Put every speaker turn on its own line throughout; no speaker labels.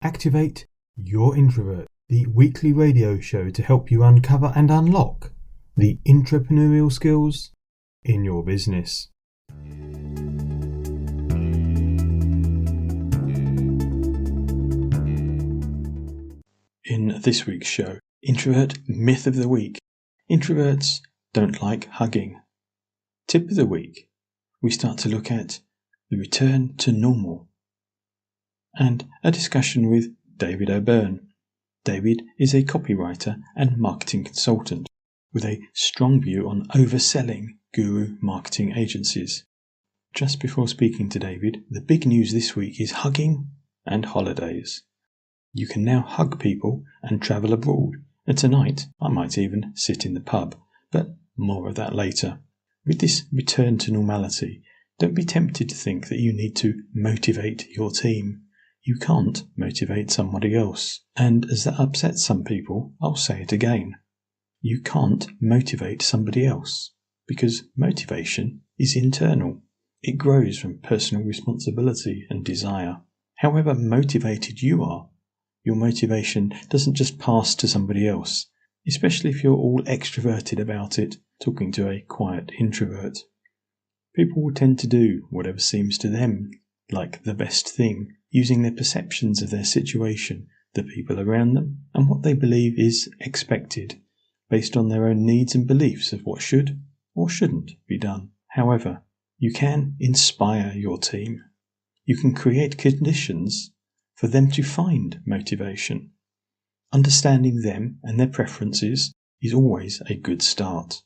Activate Your Introvert, the weekly radio show to help you uncover and unlock the entrepreneurial skills in your business. In this week's show, Introvert Myth of the Week. Introverts don't like hugging. Tip of the week, we start to look at the return to normal. And a discussion with David O'Byrne. David is a copywriter and marketing consultant with a strong view on overselling guru marketing agencies. Just before speaking to David, the big news this week is hugging and holidays. You can now hug people and travel abroad, and tonight I might even sit in the pub, but more of that later. With this return to normality, don't be tempted to think that you need to motivate your team. You can't motivate somebody else. And as that upsets some people, I'll say it again. You can't motivate somebody else, because motivation is internal. It grows from personal responsibility and desire. However motivated you are, your motivation doesn't just pass to somebody else, especially if you're all extroverted about it, talking to a quiet introvert. People will tend to do whatever seems to them like the best thing, using their perceptions of their situation, the people around them, and what they believe is expected, based on their own needs and beliefs of what should or shouldn't be done. However, you can inspire your team. You can create conditions for them to find motivation. Understanding them and their preferences is always a good start.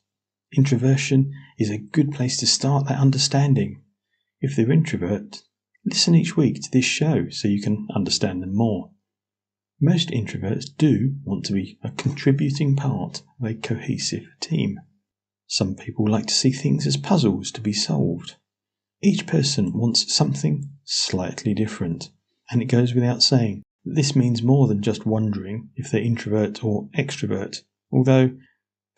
Introversion is a good place to start that understanding. If they're introvert, listen each week to this show so you can understand them more. Most introverts do want to be a contributing part of a cohesive team. Some people like to see things as puzzles to be solved. Each person wants something slightly different, and it goes without saying that this means more than just wondering if they're introvert or extrovert, although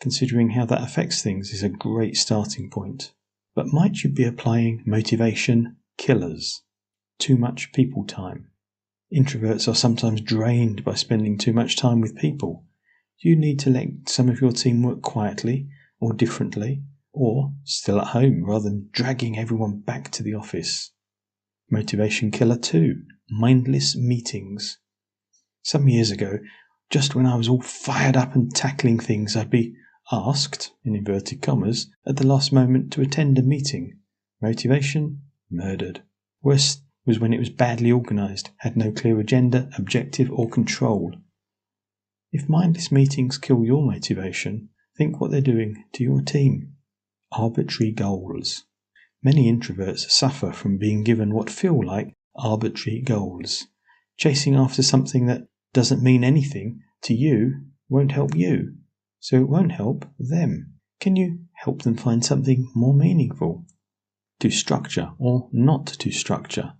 considering how that affects things is a great starting point. But might you be applying motivation killers? Too much people time. Introverts are sometimes drained by spending too much time with people. Do you need to let some of your team work quietly or differently, or still at home rather than dragging everyone back to the office? Motivation killer 2. Mindless meetings. Some years ago, just when I was all fired up and tackling things, I'd be asked, in inverted commas, at the last moment to attend a meeting. Motivation murdered. Worse was when it was badly organised, had no clear agenda, objective or control. If mindless meetings kill your motivation, think what they're doing to your team. Arbitrary goals. Many introverts suffer from being given what feel like arbitrary goals. Chasing after something that doesn't mean anything to you won't help you, so it won't help them. Can you help them find something more meaningful? To structure or not to structure.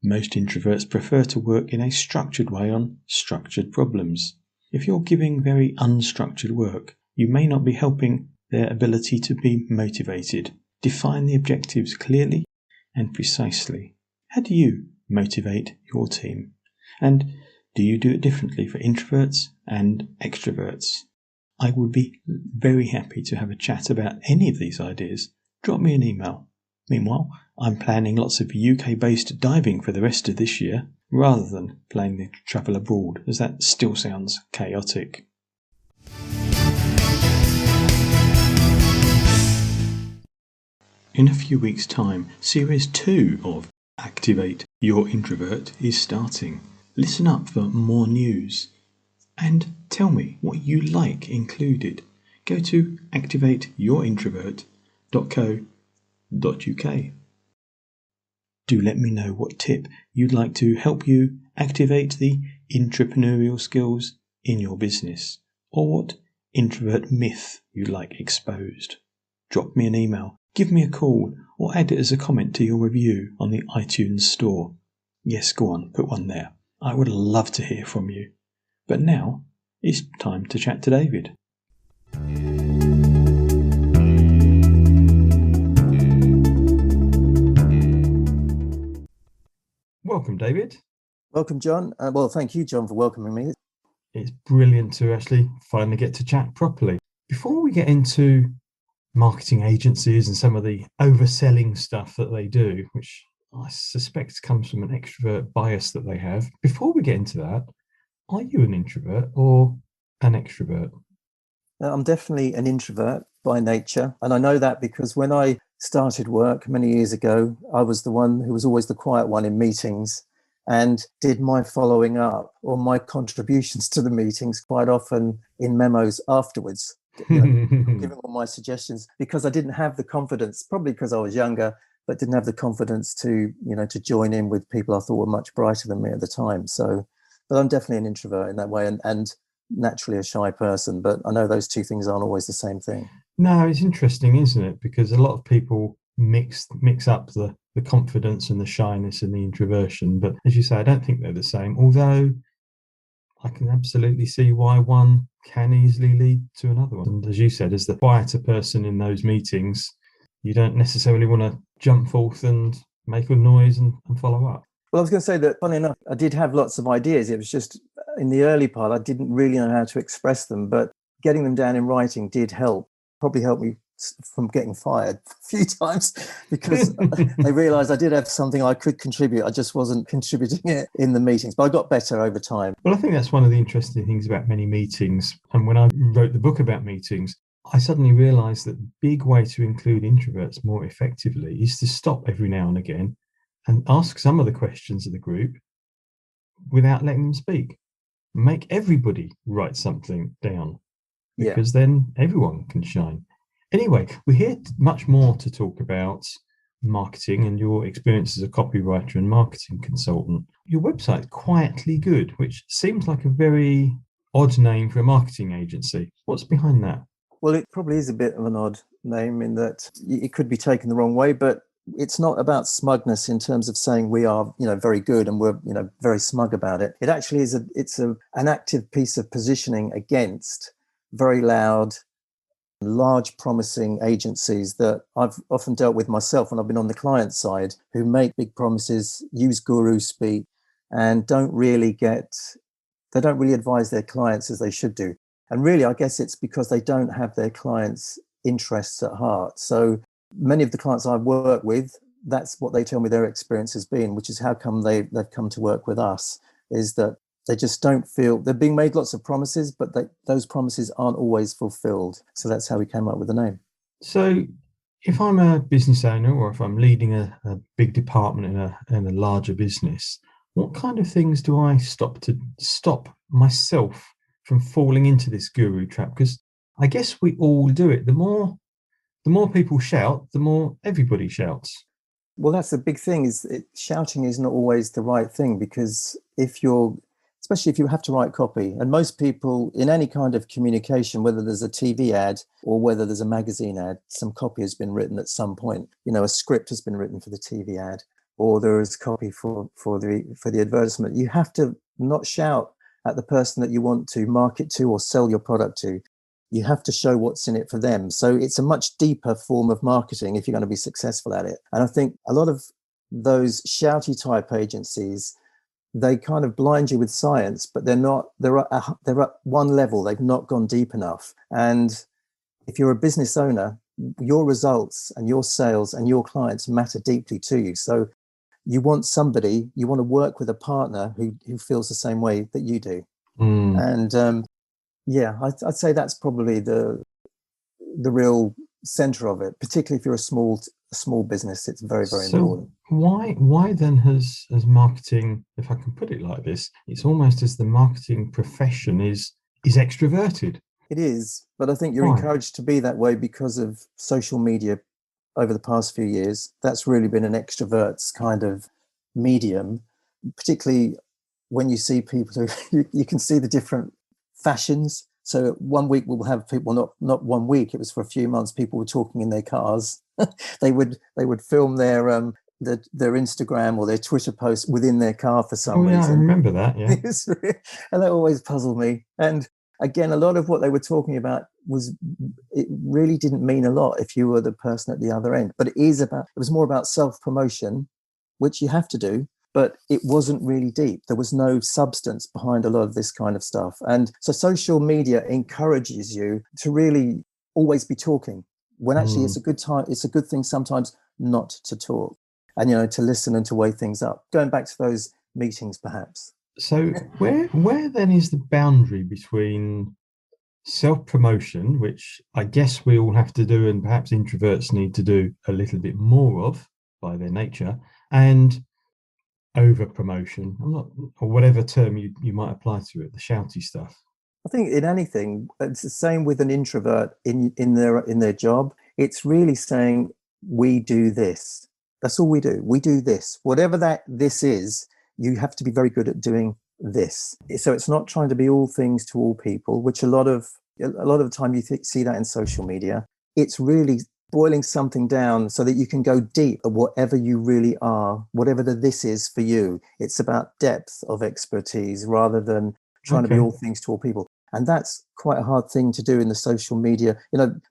Most introverts prefer to work in a structured way on structured problems. If you're giving very unstructured work, you may not be helping their ability to be motivated. Define the objectives clearly and precisely. How do you motivate your team? And do you do it differently for introverts and extroverts? I would be very happy to have a chat about any of these ideas. Drop me an email. Meanwhile, I'm planning lots of UK-based diving for the rest of this year, rather than planning to travel abroad, as that still sounds chaotic. In a few weeks' time, Series 2 of Activate Your Introvert is starting. Listen up for more news. And tell me what you like included. Go to activateyourintrovert.co.uk. Do let me know what tip you'd like to help you activate the entrepreneurial skills in your business, or what introvert myth you'd like exposed. Drop me an email, give me a call, or add it as a comment to your review on the iTunes store. Yes, go on, put one there. I would love to hear from you. But now it's time to chat to David. Welcome, David.
Welcome, John. Well, thank you, John, for welcoming me.
It's brilliant to actually finally get to chat properly. Before we get into marketing agencies and some of the overselling stuff that they do, which I suspect comes from an extrovert bias that they have, before we get into that, are you an introvert or an extrovert?
I'm definitely an introvert by nature. And I know that because when I started work many years ago, I was the one who was always the quiet one in meetings and did my following up or my contributions to the meetings quite often in memos afterwards, giving all my suggestions because I didn't have the confidence, probably because I was younger, but didn't have the confidence to join in with people I thought were much brighter than me at the time. So, but I'm definitely an introvert in that way. And naturally a shy person, but I know those two things aren't always the same thing.
No, it's interesting, isn't it? Because a lot of people mix up the confidence and the shyness and the introversion. But as you say, I don't think they're the same. Although I can absolutely see why one can easily lead to another one. And as you said, as the quieter person in those meetings, you don't necessarily want to jump forth and make a noise and follow up.
Well, I was going to say that, funny enough, I did have lots of ideas. It was just in the early part, I didn't really know how to express them, but getting them down in writing did help, probably helped me from getting fired a few times because they realized I did have something I could contribute. I just wasn't contributing it in the meetings, but I got better over time.
Well, I think that's one of the interesting things about many meetings. And when I wrote the book about meetings, I suddenly realized that the big way to include introverts more effectively is to stop every now and again and ask some of the questions of the group without letting them speak. Make everybody write something down
Yeah.
because then everyone can shine. Anyway, we're here much more to talk about marketing and your experience as a copywriter and marketing consultant. Your website, Quietly Good, which seems like a very odd name for a marketing agency. What's behind that?
Well, it probably is a bit of an odd name in that it could be taken the wrong way, but it's not about smugness in terms of saying we are, very good and we're, very smug about it. It actually is an active piece of positioning against very loud, large, promising agencies that I've often dealt with myself when I've been on the client side who make big promises, use guru speak, and they don't really advise their clients as they should do. And really, I guess it's because they don't have their clients' interests at heart. So many of the clients I work with, that's what they tell me their experience has been, which is how come they've come to work with us, is that they just don't feel they're being made lots of promises, but those promises aren't always fulfilled. So that's how we came up with the name.
So, if I'm a business owner or if I'm leading a big department in a larger business, what kind of things do I stop myself from falling into this guru trap? Because I guess we all do it. The more people shout, the more everybody shouts.
Well, that's the big thing shouting is not always the right thing because especially if you have to write copy, and most people in any kind of communication, whether there's a TV ad or whether there's a magazine ad, some copy has been written at some point. A script has been written for the TV ad, or there is copy for the advertisement. You have to not shout at the person that you want to market to or sell your product to. You have to show what's in it for them. So it's a much deeper form of marketing if you're going to be successful at it. And I think a lot of those shouty type agencies, they kind of blind you with science, but they're at one level. They've not gone deep enough. And if you're a business owner, your results and your sales and your clients matter deeply to you. So you want to work with a partner who feels the same way that you do.
Mm.
And yeah, I'd say that's probably the real center of it, particularly if you're a small business. It's very, very
So
important.
why then has marketing, if I can put it like this, it's almost as the marketing profession is extroverted.
It is, but I think you're
Why?
encouraged to be that way because of social media over the past few years. That's really been an extrovert's kind of medium, particularly when you see people who you can see the different fashions. So one week we'll have people, not one week, it was for a few months, people were talking in their cars. They would film their Instagram or their Twitter posts within their car for
Oh
some
yeah, I
reason.
remember that. Yeah.
And that always puzzled me. And again, a lot of what they were talking about it really didn't mean a lot if you were the person at the other end. But it was more about self promotion, which you have to do, but it wasn't really deep. There was no substance behind a lot of this kind of stuff. And so social media encourages you to really always be talking, when actually it's a good thing sometimes not to talk, and to listen and to weigh things up. Going back to those meetings, perhaps.
So where then is the boundary between self-promotion, which I guess we all have to do, and perhaps introverts need to do a little bit more of by their nature, and over-promotion, or whatever term you might apply to it, the shouty stuff?
I think in anything, it's the same with an introvert in their job. It's really saying, we do this. That's all we do. We do this. Whatever this is, you have to be very good at doing this. So it's not trying to be all things to all people, which a lot of the time you see that in social media. It's really boiling something down so that you can go deep at whatever you really are, whatever this is for you. It's about depth of expertise rather than trying to be all things to all people. And that's quite a hard thing to do in the social media.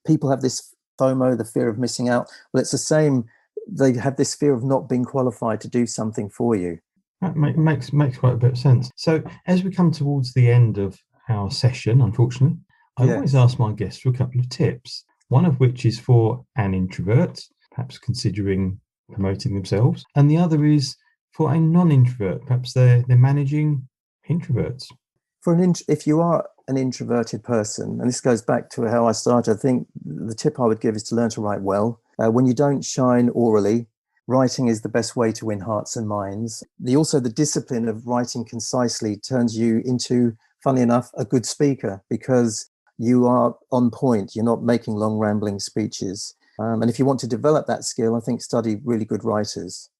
People have this FOMO, the fear of missing out. Well, it's the same. They have this fear of not being qualified to do something for you.
That makes quite a bit of sense. So as we come towards the end of our session, unfortunately, I always ask my guests for a couple of tips, one of which is for an introvert, perhaps considering promoting themselves, and the other is for a non-introvert, perhaps they're managing introverts.
If you are an introverted person, and this goes back to how I started, I think the tip I would give is to learn to write well. When you don't shine orally, writing is the best way to win hearts and minds. The discipline of writing concisely turns you into, funnily enough, a good speaker, because you are on point. You're not making long rambling speeches. And if you want to develop that skill, I think study really good writers.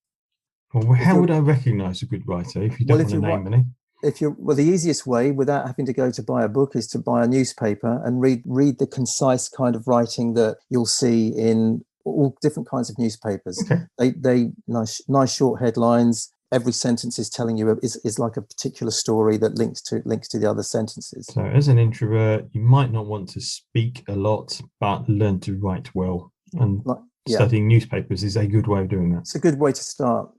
Well, how would I recognise a good writer if you don't want to name any?
The easiest way, without having to go to buy a book, is to buy a newspaper and read the concise kind of writing that you'll see in all different kinds of newspapers. They nice short headlines. Every sentence is telling you is like a particular story that links to the other sentences.
So as an introvert, you might not want to speak a lot, but learn to write well. And studying newspapers is a good way of doing that.
It's a good way to start.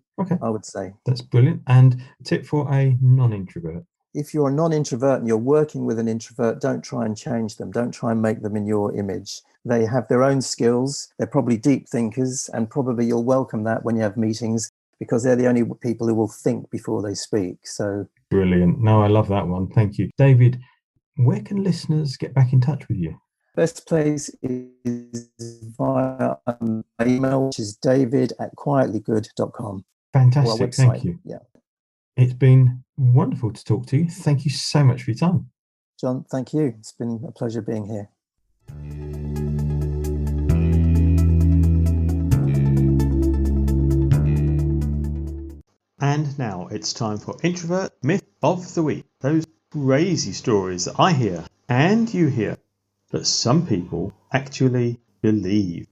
I would say.
That's brilliant. And tip for a non-introvert?
If you're a non-introvert and you're working with an introvert, don't try and change them. Don't try and make them in your image. They have their own skills. They're probably deep thinkers, and probably you'll welcome that when you have meetings, because they're the only people who will think before they speak. So
brilliant. No, I love that one. Thank you. David, where can listeners get back in touch with you?
Best place is via my email, which is david@quietlygood.com.
Fantastic. Thank you.
Yeah.
It's been wonderful to talk to you. Thank you so much for your time.
John, thank you. It's been a pleasure being here.
And now it's time for Introvert Myth of the Week. Those crazy stories that I hear and you hear that some people actually believe.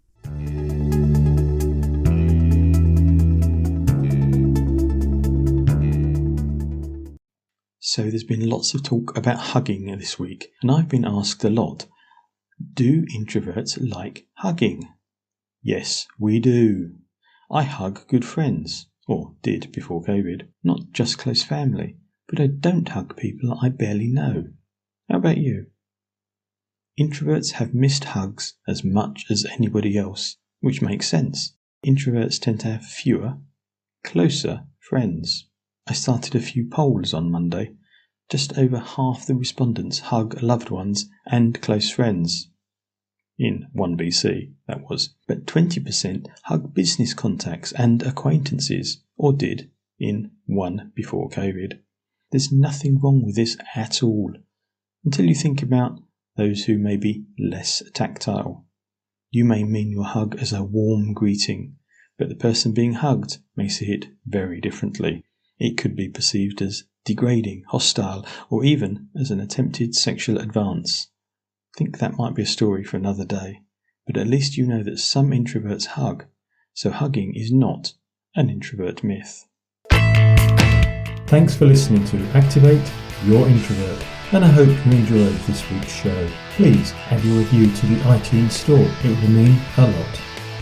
So there's been lots of talk about hugging this week, and I've been asked a lot, do introverts like hugging? Yes, we do. I hug good friends, or did before COVID, not just close family, but I don't hug people I barely know. How about you? Introverts have missed hugs as much as anybody else, which makes sense. Introverts tend to have fewer, closer friends. I started a few polls on Monday. Just over half the respondents hug loved ones and close friends. In 1BC, that was. But 20% hug business contacts and acquaintances, or did, in 1 before COVID. There's nothing wrong with this at all, until you think about those who may be less tactile. You may mean your hug as a warm greeting, but the person being hugged may see it very differently. It could be perceived as degrading, hostile, or even as an attempted sexual advance. I think that might be a story for another day, but at least you know that some introverts hug, so hugging is not an introvert myth.
Thanks for listening to Activate Your Introvert, and I hope you enjoyed this week's show. Please add your review to the iTunes store, it will mean a lot.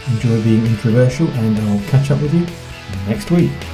Enjoy being introversial, and I'll catch up with you next week.